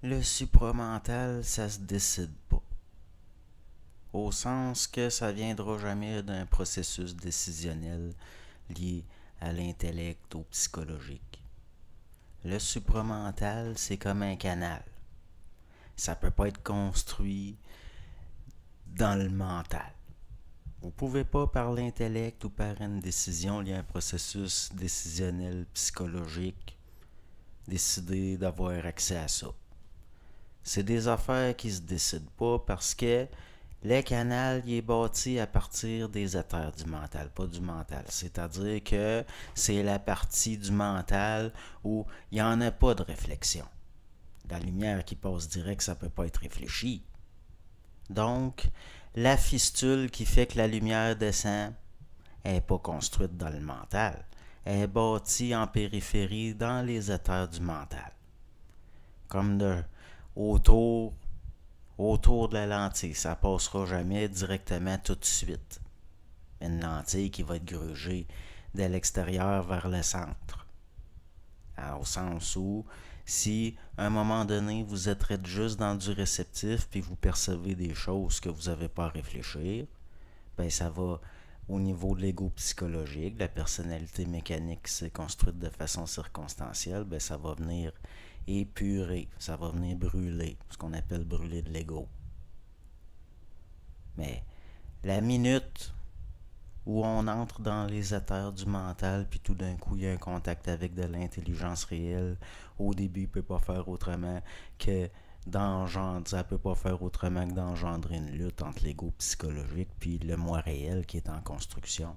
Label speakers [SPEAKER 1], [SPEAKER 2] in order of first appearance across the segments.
[SPEAKER 1] Le supramental, ça se décide pas. Au sens que ça viendra jamais d'un processus décisionnel lié à l'intellect ou psychologique. Le supramental, c'est comme un canal. Ça peut pas être construit dans le mental. Vous pouvez pas par l'intellect ou par une décision liée à un processus décisionnel psychologique décider d'avoir accès à ça. C'est des affaires qui se décident pas parce que le canal il est bâti à partir des éthers du mental, pas du mental. C'est-à-dire que c'est la partie du mental où il n'y en a pas de réflexion. La lumière qui passe direct, ça ne peut pas être réfléchi. Donc, la fistule qui fait que la lumière descend n'est pas construite dans le mental. Elle est bâtie en périphérie dans les éthers du mental. Comme autour de la lentille. Ça ne passera jamais directement tout de suite. Une lentille qui va être grugée de l'extérieur vers le centre. Alors, au sens où, si à un moment donné, vous êtes juste dans du réceptif puis vous percevez des choses que vous n'avez pas à réfléchir, ben ça va au niveau de l'ego psychologique, la personnalité mécanique qui s'est construite de façon circonstancielle, ben ça va venir épurer, ça va venir brûler, ce qu'on appelle brûler de l'ego. Mais la minute où on entre dans les éthers du mental, puis tout d'un coup, il y a un contact avec de l'intelligence réelle, au début, il peut pas faire autrement que ça peut pas faire autrement que d'engendrer une lutte entre l'ego psychologique puis le moi réel qui est en construction.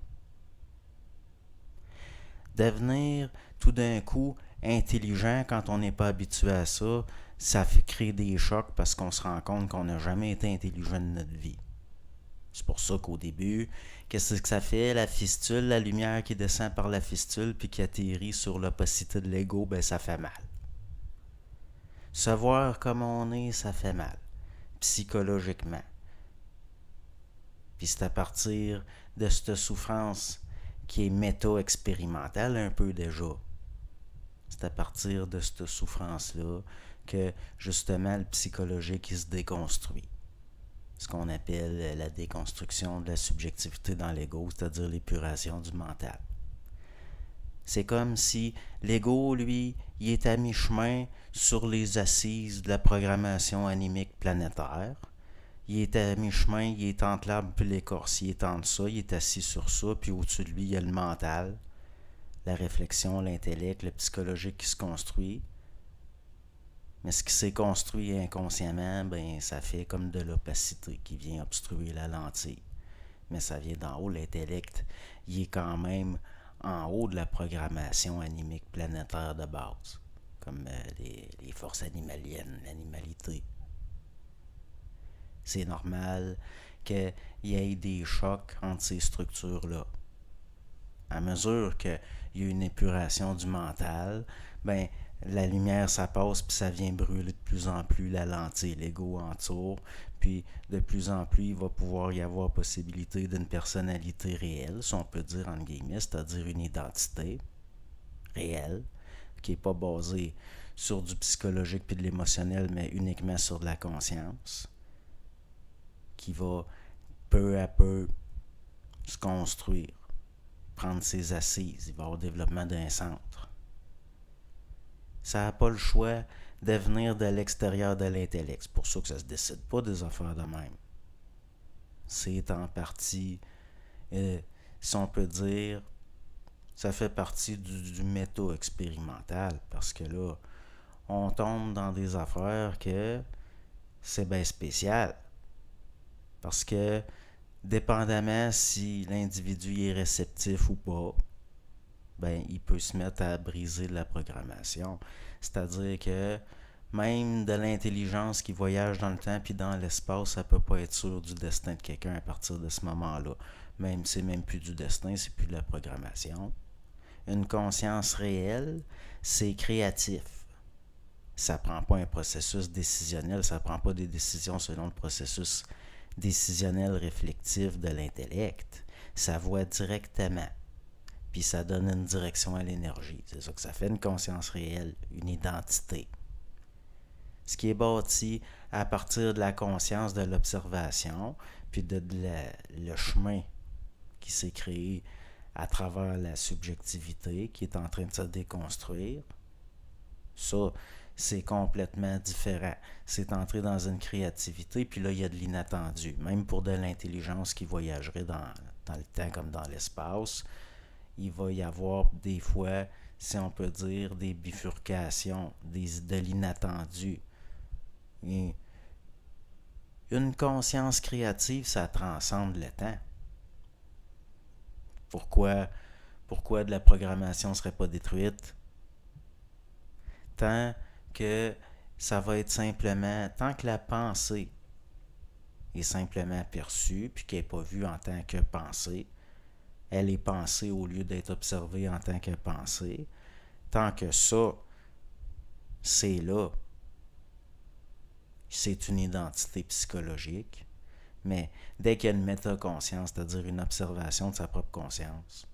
[SPEAKER 1] Devenir tout d'un coup intelligent quand on n'est pas habitué à ça, ça fait créer des chocs parce qu'on se rend compte qu'on n'a jamais été intelligent de notre vie. C'est pour ça qu'au début, qu'est-ce que ça fait, la fistule, la lumière qui descend par la fistule puis qui atterrit sur l'opacité de l'ego, ben ça fait mal. Se voir comme on est, ça fait mal, psychologiquement. Puis c'est à partir de cette souffrance qui est méta-expérimentale un peu déjà. C'est à partir de cette souffrance-là que justement le psychologique il se déconstruit. Ce qu'on appelle la déconstruction de la subjectivité dans l'ego, c'est-à-dire l'épuration du mental. C'est comme si l'ego, lui, il est à mi-chemin sur les assises de la programmation animique planétaire. Il est à mi-chemin, il est entre l'arbre et l'écorce. Il est entre ça, il est assis sur ça, puis au-dessus de lui, il y a le mental, la réflexion, l'intellect, le psychologique qui se construit. Mais ce qui s'est construit inconsciemment, ben ça fait comme de l'opacité qui vient obstruer la lentille. Mais ça vient d'en haut, l'intellect, il est quand même en haut de la programmation animique planétaire de base, comme les forces animaliennes, l'animalité. C'est normal qu'il y ait des chocs entre ces structures-là. À mesure qu'il y a une épuration du mental, ben la lumière, ça passe, puis ça vient brûler de plus en plus la lentille, l'ego entoure, puis de plus en plus, il va pouvoir y avoir possibilité d'une personnalité réelle, si on peut dire en guillemets, c'est-à-dire une identité réelle, qui n'est pas basée sur du psychologique puis de l'émotionnel, mais uniquement sur de la conscience, qui va peu à peu se construire, prendre ses assises, il va y avoir le développement d'un centre. Ça n'a pas le choix de venir de l'extérieur de l'intellect. C'est pour ça que ça ne se décide pas des affaires de même. C'est en partie, si on peut dire, ça fait partie du méta-expérimental. Parce que là, on tombe dans des affaires que c'est bien spécial. Parce que, dépendamment si l'individu est réceptif ou pas, ben, il peut se mettre à briser la programmation. C'est-à-dire que même de l'intelligence qui voyage dans le temps puis dans l'espace, ça peut pas être sûr du destin de quelqu'un à partir de ce moment-là. Même c'est même plus du destin, c'est plus de la programmation. Une conscience réelle, c'est créatif. Ça prend pas un processus décisionnel, ça prend pas des décisions selon le processus décisionnel réflectif de l'intellect. Ça voit directement. Puis ça donne une direction à l'énergie. C'est ça que ça fait, une conscience réelle, une identité. ce qui est bâti à partir de la conscience de l'observation, puis le chemin qui s'est créé à travers la subjectivité qui est en train de se déconstruire, ça, c'est complètement différent. C'est entrer dans une créativité, puis là, il y a de l'inattendu. Même pour de l'intelligence qui voyagerait dans le temps comme dans l'espace, il va y avoir des fois, si on peut dire, des bifurcations, de l'inattendu. Et une conscience créative, ça transcende le temps. Pourquoi de la programmation ne serait pas détruite? Tant que ça va être simplement, tant que la pensée est simplement perçue, puis qu'elle n'est pas vue en tant que pensée, elle est pensée au lieu d'être observée en tant que pensée, tant que ça, c'est là, c'est une identité psychologique, mais dès qu'il y a une métaconscience, c'est-à-dire une observation de sa propre conscience,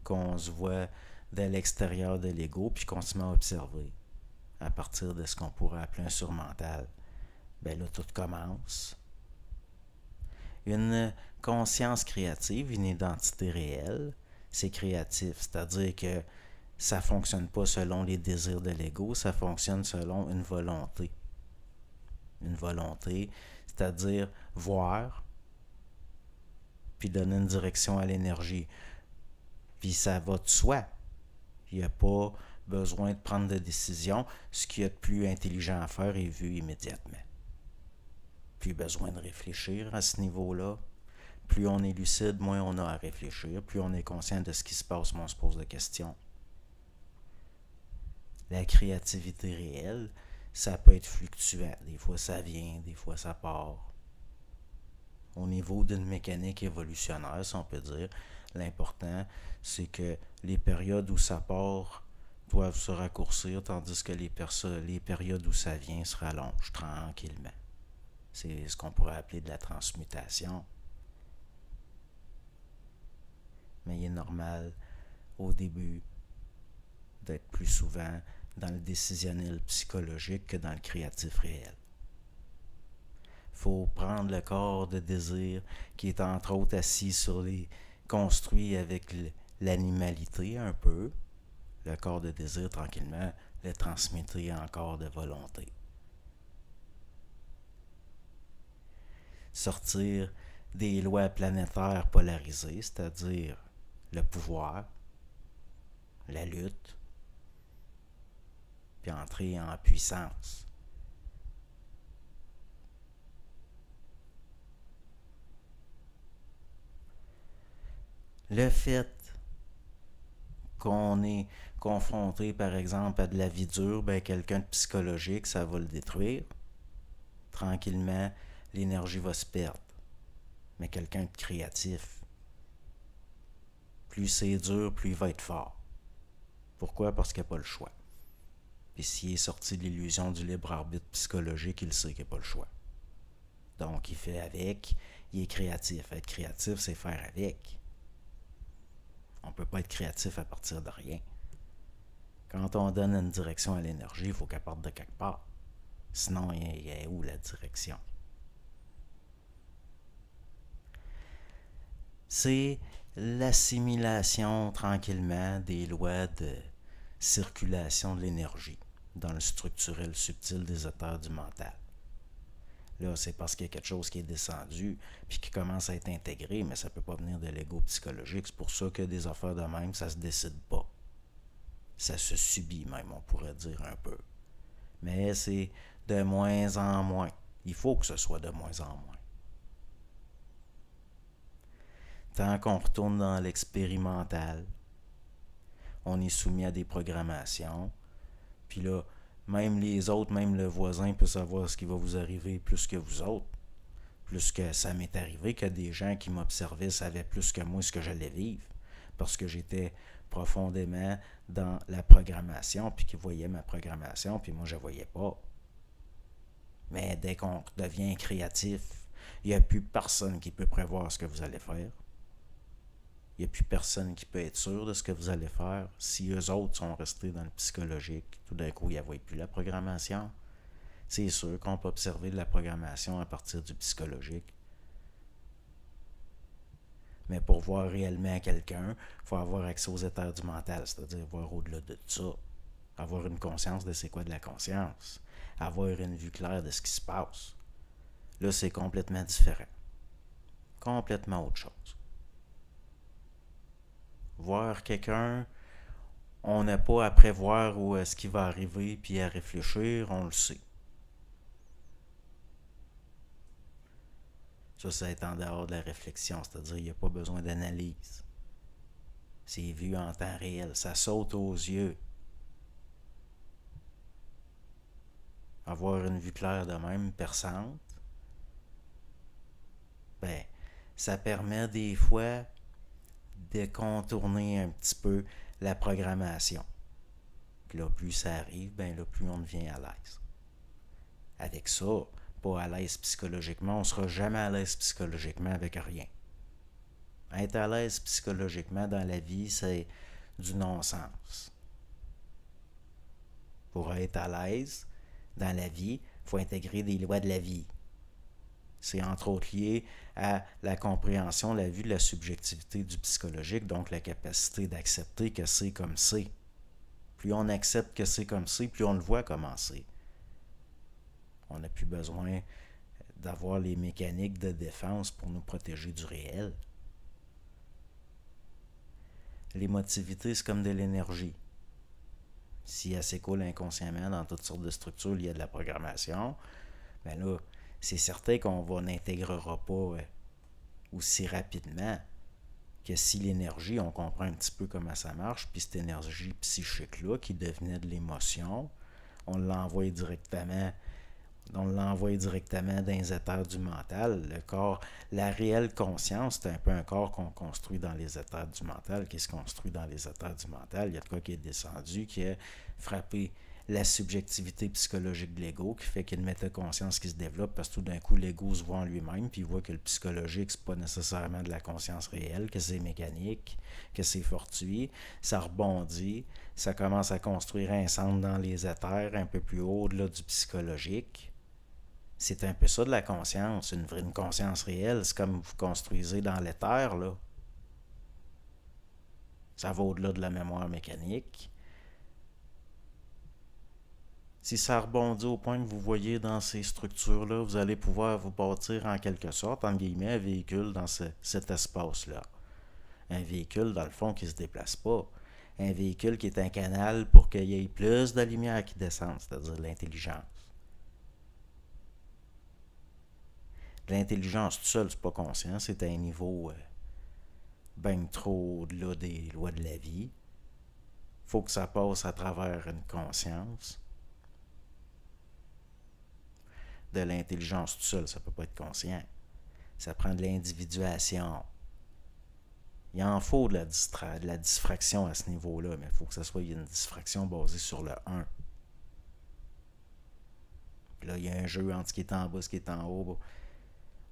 [SPEAKER 1] qu'on se voit de l'extérieur de l'ego, puis qu'on se met à observer à partir de ce qu'on pourrait appeler un surmental, ben là, tout commence. Une conscience créative, une identité réelle, c'est créatif, c'est-à-dire que ça ne fonctionne pas selon les désirs de l'ego, ça fonctionne selon une volonté. Une volonté, c'est-à-dire voir, puis donner une direction à l'énergie. Puis ça va de soi. Il n'y a pas besoin de prendre de décision. Ce qu'il y a de plus intelligent à faire est vu immédiatement. Plus besoin de réfléchir à ce niveau-là. Plus on est lucide, moins on a à réfléchir. Plus on est conscient de ce qui se passe, moins on se pose de questions. La créativité réelle, ça peut être fluctuant. Des fois ça vient, des fois ça part. Au niveau d'une mécanique évolutionnaire, si on peut dire, l'important, c'est que les périodes où ça part doivent se raccourcir, tandis que les périodes où ça vient se rallongent tranquillement. C'est ce qu'on pourrait appeler de la transmutation. Mais il est normal, au début, d'être plus souvent dans le décisionnel psychologique que dans le créatif réel. Il faut prendre le corps de désir qui est entre autres assis sur les... construit avec l'animalité un peu, le corps de désir tranquillement, le transmettre en corps de volonté. Sortir des lois planétaires polarisées, c'est-à-dire le pouvoir, la lutte, puis entrer en puissance. Le fait qu'on est confronté, par exemple, à de la vie dure, ben quelqu'un de psychologique, ça va le détruire. Tranquillement, l'énergie va se perdre. Mais quelqu'un de créatif, plus c'est dur, plus il va être fort. Pourquoi? Parce qu'il n'a pas le choix. Puis s'il est sorti de l'illusion du libre arbitre psychologique, il sait qu'il n'a pas le choix. Donc il fait avec, il est créatif. Être créatif, c'est faire avec. On ne peut pas être créatif à partir de rien. Quand on donne une direction à l'énergie, il faut qu'elle parte de quelque part. Sinon, il y a où la direction? C'est l'assimilation tranquillement des lois de circulation de l'énergie dans le structurel subtil des éthers du mental. Là, c'est parce qu'il y a quelque chose qui est descendu puis qui commence à être intégré, mais ça ne peut pas venir de l'ego psychologique. C'est pour ça que des affaires de même, ça ne se décide pas. Ça se subit même, on pourrait dire un peu. Mais c'est de moins en moins. Il faut que ce soit de moins en moins. Tant qu'on retourne dans l'expérimental, on est soumis à des programmations. Puis là, même les autres, même le voisin peut savoir ce qui va vous arriver plus que vous autres. Plus que ça m'est arrivé que des gens qui m'observaient savaient plus que moi ce que j'allais vivre. Parce que j'étais profondément dans la programmation, puis qu'ils voyaient ma programmation, puis moi je ne voyais pas. Mais dès qu'on devient créatif, il n'y a plus personne qui peut prévoir ce que vous allez faire. Il n'y a plus personne qui peut être sûr de ce que vous allez faire. Si eux autres sont restés dans le psychologique, tout d'un coup, ils ne voient plus la programmation. C'est sûr qu'on peut observer de la programmation à partir du psychologique. Mais pour voir réellement quelqu'un, il faut avoir accès aux états du mental, c'est-à-dire voir au-delà de ça. Avoir une conscience de c'est quoi de la conscience. Avoir une vue claire de ce qui se passe. Là, c'est complètement différent. Complètement autre chose. Voir quelqu'un, on n'a pas à prévoir où est-ce qu'il va arriver puis à réfléchir, on le sait. Ça, c'est en dehors de la réflexion, c'est-à-dire qu'il n'y a pas besoin d'analyse. C'est vu en temps réel, ça saute aux yeux. Avoir une vue claire de même, perçante, ben, ça permet des fois de contourner un petit peu la programmation. Puis là, plus ça arrive, ben là, plus on devient à l'aise. Avec ça, pas à l'aise psychologiquement, on ne sera jamais à l'aise psychologiquement avec rien. Être à l'aise psychologiquement dans la vie, c'est du non-sens. Pour être à l'aise dans la vie, il faut intégrer des lois de la vie. C'est entre autres lié à la compréhension, la vue de la subjectivité du psychologique, donc la capacité d'accepter que c'est comme c'est. Plus on accepte que c'est comme c'est, plus on le voit comment c'est. On n'a plus besoin d'avoir les mécaniques de défense pour nous protéger du réel. L'émotivité, c'est comme de l'énergie. Si elle s'écoule inconsciemment dans toutes sortes de structures liées à de la programmation, ben là, c'est certain qu'on n'intégrera pas aussi rapidement que si l'énergie, on comprend un petit peu comment ça marche, puis cette énergie psychique-là, qui devenait de l'émotion, on l'envoie directement dans les éthers du mental. Le corps, la réelle conscience, c'est un peu un corps qu'on construit dans les éthers du mental, qui se construit dans les éthers du mental. Il y a de quoi qui est descendu, qui a frappé la subjectivité psychologique de l'ego, qui fait qu'il y a une métaconscience qui se développe, parce que tout d'un coup, l'ego se voit en lui-même, puis il voit que le psychologique, c'est pas nécessairement de la conscience réelle, que c'est mécanique, que c'est fortuit, ça rebondit, ça commence à construire un centre dans les éthers, un peu plus haut, au-delà du psychologique. C'est un peu ça de la conscience, une conscience réelle, c'est comme vous construisez dans l'éther, là. Ça va au-delà de la mémoire mécanique. Si ça rebondit au point que vous voyez dans ces structures-là, vous allez pouvoir vous bâtir en quelque sorte, entre guillemets, un véhicule dans cet espace-là. Un véhicule, dans le fond, qui ne se déplace pas. Un véhicule qui est un canal pour qu'il y ait plus de lumière qui descende, c'est-à-dire l'intelligence. L'intelligence toute seule, c'est pas conscient, c'est à un niveau ben trop au-delà des lois de la vie. Faut que ça passe à travers une conscience. De l'intelligence tout seul, ça peut pas être conscient. Ça prend de l'individuation. Il en faut de la diffraction à ce niveau-là, mais il faut que ça soit une diffraction basée sur le 1. Puis là, il y a un jeu entre ce qui est en bas et ce qui est en haut.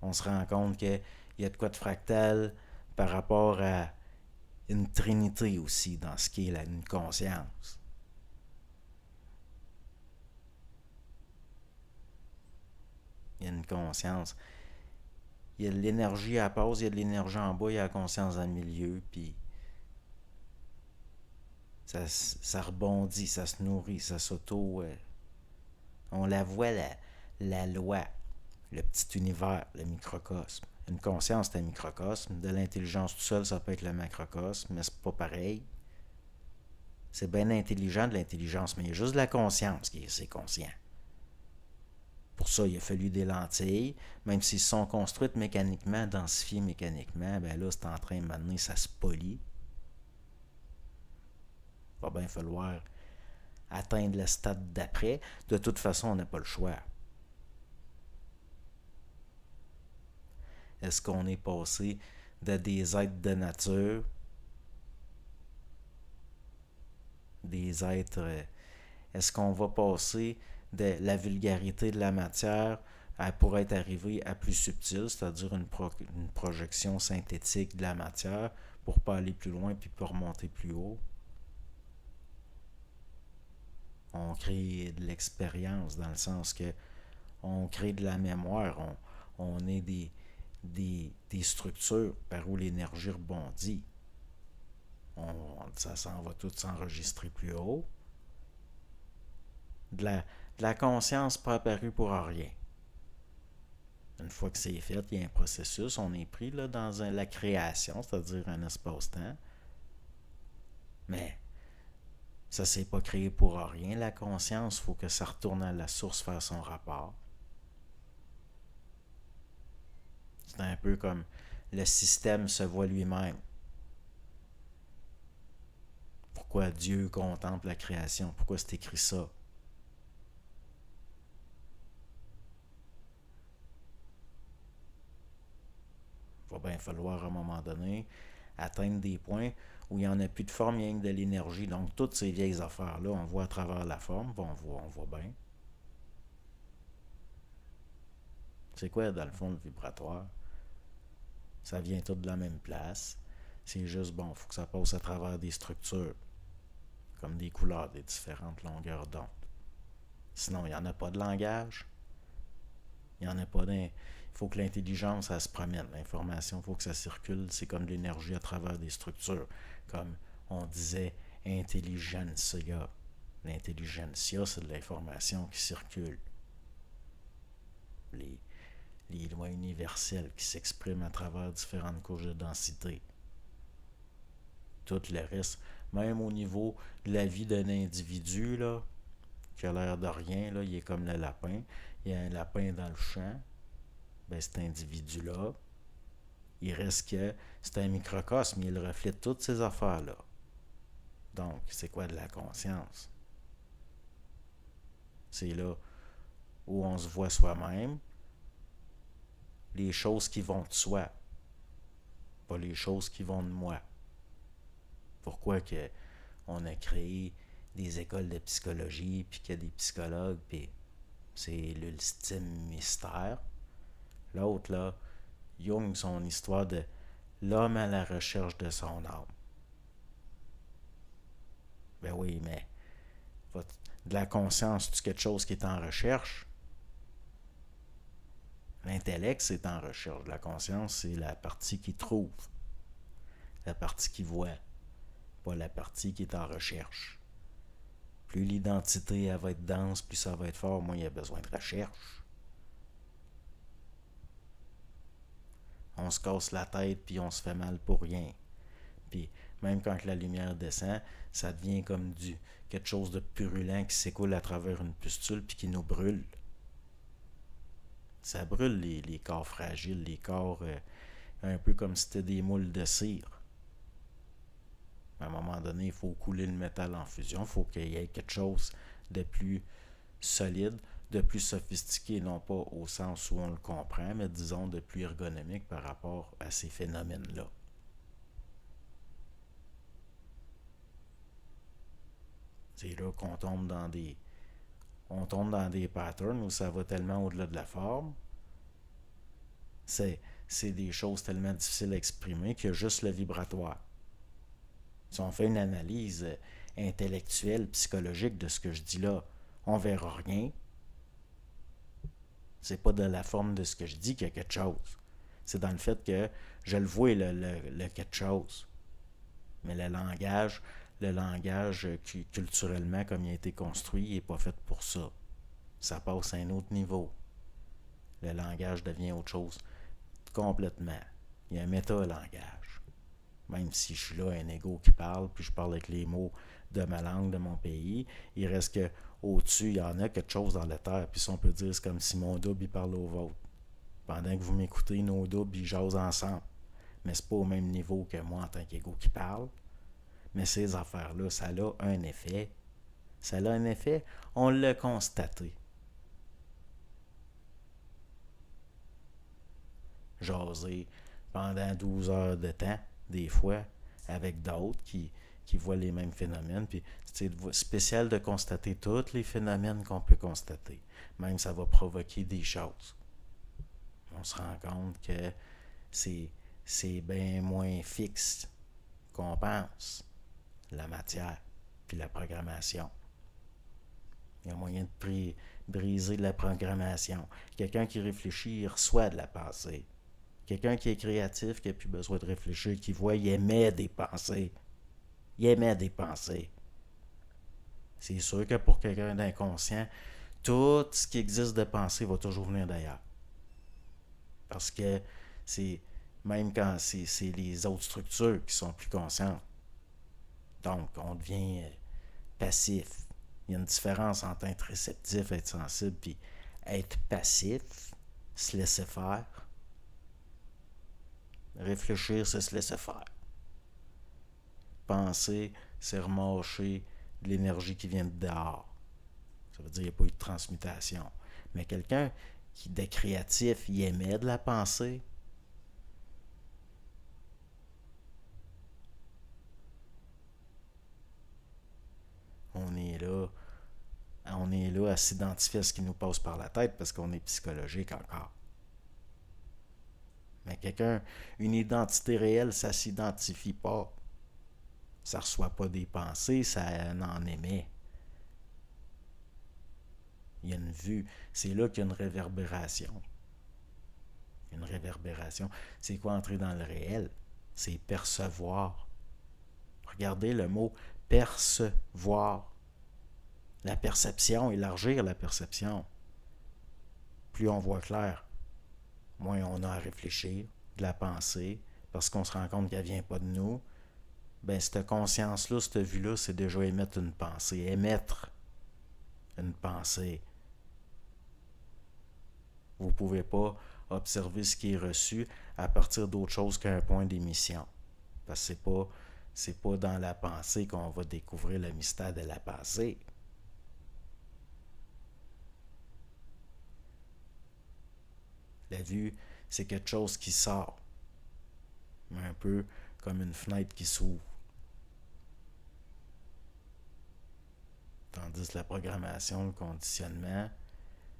[SPEAKER 1] On se rend compte qu'il y a de quoi de fractal par rapport à une trinité aussi dans ce qui est une conscience. Il y a une conscience. Il y a de l'énergie à la base, il y a de l'énergie en bas, il y a la conscience dans le milieu, puis ça rebondit, ça se nourrit, ça s'auto... on la voit, la loi, le petit univers, le microcosme. Une conscience, c'est un microcosme. De l'intelligence tout seul, ça peut être le macrocosme, mais c'est pas pareil. C'est bien intelligent de l'intelligence, mais il y a juste de la conscience qui est assez conscient. Pour ça, il a fallu des lentilles, même s'ils sont construites mécaniquement, densifiées mécaniquement, ben là, c'est en train de m'amener, ça se polie. Il va bien falloir atteindre le stade d'après. De toute façon, on n'a pas le choix. Est-ce qu'on est passé de des êtres de nature, des êtres... est-ce qu'on va passer de la vulgarité de la matière pour être arrivé à plus subtil, c'est-à-dire une projection synthétique de la matière, pour pas aller plus loin puis pour remonter plus haut. On crée de l'expérience dans le sens que on crée de la mémoire, on est des structures par où l'énergie rebondit. Ça s'en va tout s'enregistrer plus haut. De la conscience pas apparue pour rien. Une fois que c'est fait, il y a un processus, on est pris là, dans la création, c'est-à-dire un espace-temps. Mais ça s'est pas créé pour rien, la conscience. Il faut que ça retourne à la source faire son rapport. C'est un peu comme le système se voit lui-même. Pourquoi Dieu contemple la création? Pourquoi c'est écrit ça? Il va bien falloir à un moment donné atteindre des points où il n'y en a plus de forme, il y a que de l'énergie. Donc toutes ces vieilles affaires-là, on voit à travers la forme, on voit bien. C'est quoi dans le fond le vibratoire? Ça vient tout de la même place. C'est juste, bon, il faut que ça passe à travers des structures, comme des couleurs, des différentes longueurs d'onde. Sinon, il n'y en a pas de langage. Il n'y en a pas d'un. Il faut que l'intelligence, ça se promène. L'information, il faut que ça circule. C'est comme de l'énergie à travers des structures. Comme on disait, intelligentsia. L'intelligentsia, c'est de l'information qui circule. Les lois universelles qui s'expriment à travers différentes couches de densité. Tout le reste, même au niveau de la vie d'un individu, là, qui a l'air de rien, là, il est comme le lapin. Il y a un lapin dans le champ. Ben, cet individu-là, il reste que c'est un microcosme, il reflète toutes ces affaires-là. Donc, c'est quoi de la conscience? C'est là où on se voit soi-même, les choses qui vont de soi, pas les choses qui vont de moi. Pourquoi que on a créé des écoles de psychologie, puis qu'il y a des psychologues, puis c'est l'ultime mystère. L'autre, là, Jung, son histoire de l'homme à la recherche de son âme. Ben oui, mais de la conscience, c'est quelque chose qui est en recherche. L'intellect, c'est en recherche. La conscience, c'est la partie qui trouve, la partie qui voit, pas la partie qui est en recherche. Plus l'identité elle va être dense, plus ça va être fort, moins il y a besoin de recherche. On se casse la tête puis on se fait mal pour rien. Puis même quand la lumière descend, ça devient comme quelque chose de purulent qui s'écoule à travers une pustule puis qui nous brûle. Ça brûle les corps fragiles, les corps un peu comme si c'était des moules de cire. À un moment donné, il faut couler le métal en fusion, il faut qu'il y ait quelque chose de plus solide, de plus sophistiqué, non pas au sens où on le comprend, mais disons de plus ergonomique par rapport à ces phénomènes-là. C'est là qu'on tombe dans des patterns où ça va tellement au-delà de la forme. C'est des choses tellement difficiles à exprimer qu'il y a juste le vibratoire. Si on fait une analyse intellectuelle, psychologique de ce que je dis là, on verra rien. C'est pas de la forme de ce que je dis qu'il y a quelque chose. C'est dans le fait que je le vois, le quelque chose. Mais le langage culturellement, comme il a été construit, il n'est pas fait pour ça. Ça passe à un autre niveau. Le langage devient autre chose complètement. Il y a un méta-langage. Même si je suis là, un ego qui parle, puis je parle avec les mots de ma langue, de mon pays, il reste que au-dessus, il y en a quelque chose dans la terre. Puis si on peut dire, c'est comme si mon double, il parle au vôtre. Pendant que vous m'écoutez, nos doubles, ils jasent ensemble. Mais c'est pas au même niveau que moi en tant qu'ego qui parle. Mais ces affaires-là, ça a un effet. Ça a un effet, on l'a constaté. Jaser pendant 12 heures de temps, des fois, avec d'autres qui voient les mêmes phénomènes. Puis c'est spécial de constater tous les phénomènes qu'on peut constater. Même ça va provoquer des choses. On se rend compte que c'est bien moins fixe. qu'on pense, la matière, puis la programmation. Il y a moyen de briser la programmation. Quelqu'un qui réfléchit, il reçoit de la pensée. Quelqu'un qui est créatif, qui n'a plus besoin de réfléchir, qui voit, il émet des pensées. Il émet des pensées. C'est sûr que pour quelqu'un d'inconscient, tout ce qui existe de pensée va toujours venir d'ailleurs. Parce que c'est même quand c'est les autres structures qui sont plus conscientes. Donc, on devient passif. Il y a une différence entre être réceptif, être sensible, puis être passif, se laisser faire. Réfléchir, c'est se laisser faire. Penser, c'est remâcher de l'énergie qui vient de dehors. Ça veut dire qu'il n'y a pas eu de transmutation. Mais quelqu'un qui, de créatif, il émet de la pensée, on est là à s'identifier à ce qui nous passe par la tête parce qu'on est psychologique encore. Mais une identité réelle, ça ne s'identifie pas. Ça ne reçoit pas des pensées, ça en émet. Il y a une vue. C'est là qu'il y a une réverbération. Une réverbération. C'est quoi entrer dans le réel? C'est percevoir. Regardez le mot percevoir. La perception, élargir la perception. Plus on voit clair, moins on a à réfléchir, de la pensée, parce qu'on se rend compte qu'elle ne vient pas de nous. Ben, cette conscience-là, cette vue-là, c'est déjà émettre une pensée. Émettre une pensée. Vous ne pouvez pas observer ce qui est reçu à partir d'autre chose qu'un point d'émission. Parce que c'est pas dans la pensée qu'on va découvrir le mystère de la pensée. La vue, c'est quelque chose qui sort. Un peu comme une fenêtre qui s'ouvre. Tandis que la programmation, le conditionnement,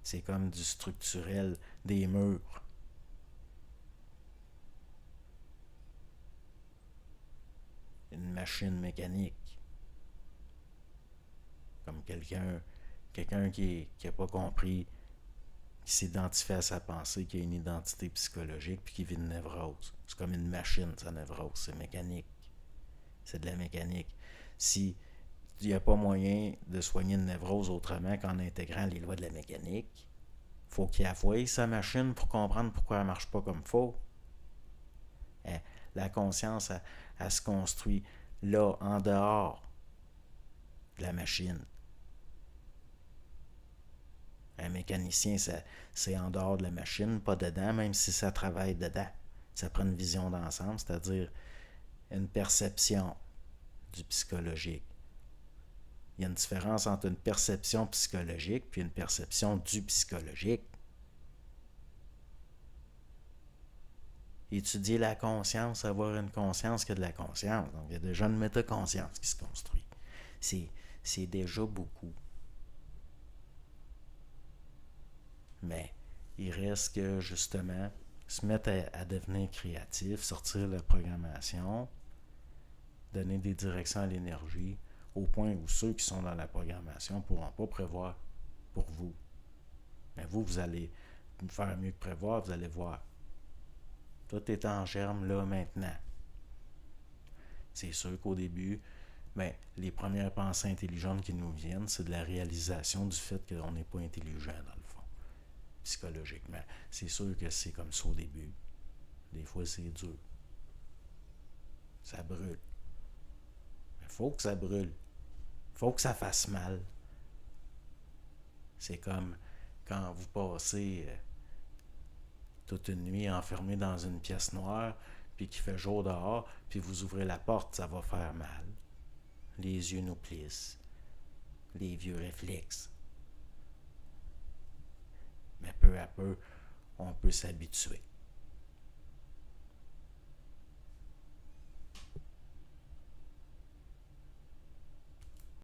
[SPEAKER 1] c'est comme du structurel, des murs. Une machine mécanique. Comme quelqu'un qui n'a pas compris, qui s'identifie à sa pensée, qui a une identité psychologique, puis qui vit une névrose. C'est comme une machine, sa névrose. C'est mécanique. C'est de la mécanique. Si il n'y a pas moyen de soigner une névrose autrement qu'en intégrant les lois de la mécanique, faut qu'il affoie sa machine pour comprendre pourquoi elle ne marche pas comme il faut. La conscience, elle se construit là, en dehors de la machine. Un mécanicien, c'est en dehors de la machine, pas dedans, même si ça travaille dedans. Ça prend une vision d'ensemble, c'est-à-dire une perception du psychologique. Il y a une différence entre une perception psychologique puis une perception du psychologique. Étudier la conscience, avoir une conscience qui a de la conscience. Donc, il y a déjà une métaconscience qui se construit. C'est déjà beaucoup. Mais il reste que, justement, se mettre à devenir créatif, sortir de la programmation, donner des directions à l'énergie, au point où ceux qui sont dans la programmation ne pourront pas prévoir pour vous. Mais vous allez faire mieux que prévoir, vous allez voir. Tout est en germe là maintenant. C'est sûr qu'au début, les premières pensées intelligentes qui nous viennent, c'est de la réalisation du fait qu'on n'est pas intelligent dans le fond, psychologiquement. C'est sûr que c'est comme ça au début. Des fois, c'est dur. Ça brûle. Il faut que ça brûle. Il faut que ça fasse mal. C'est comme quand vous passez toute une nuit enfermé dans une pièce noire, puis qu'il fait jour dehors, puis vous ouvrez la porte, ça va faire mal. Les yeux nous plissent. Les vieux réflexes. Mais peu à peu, on peut s'habituer.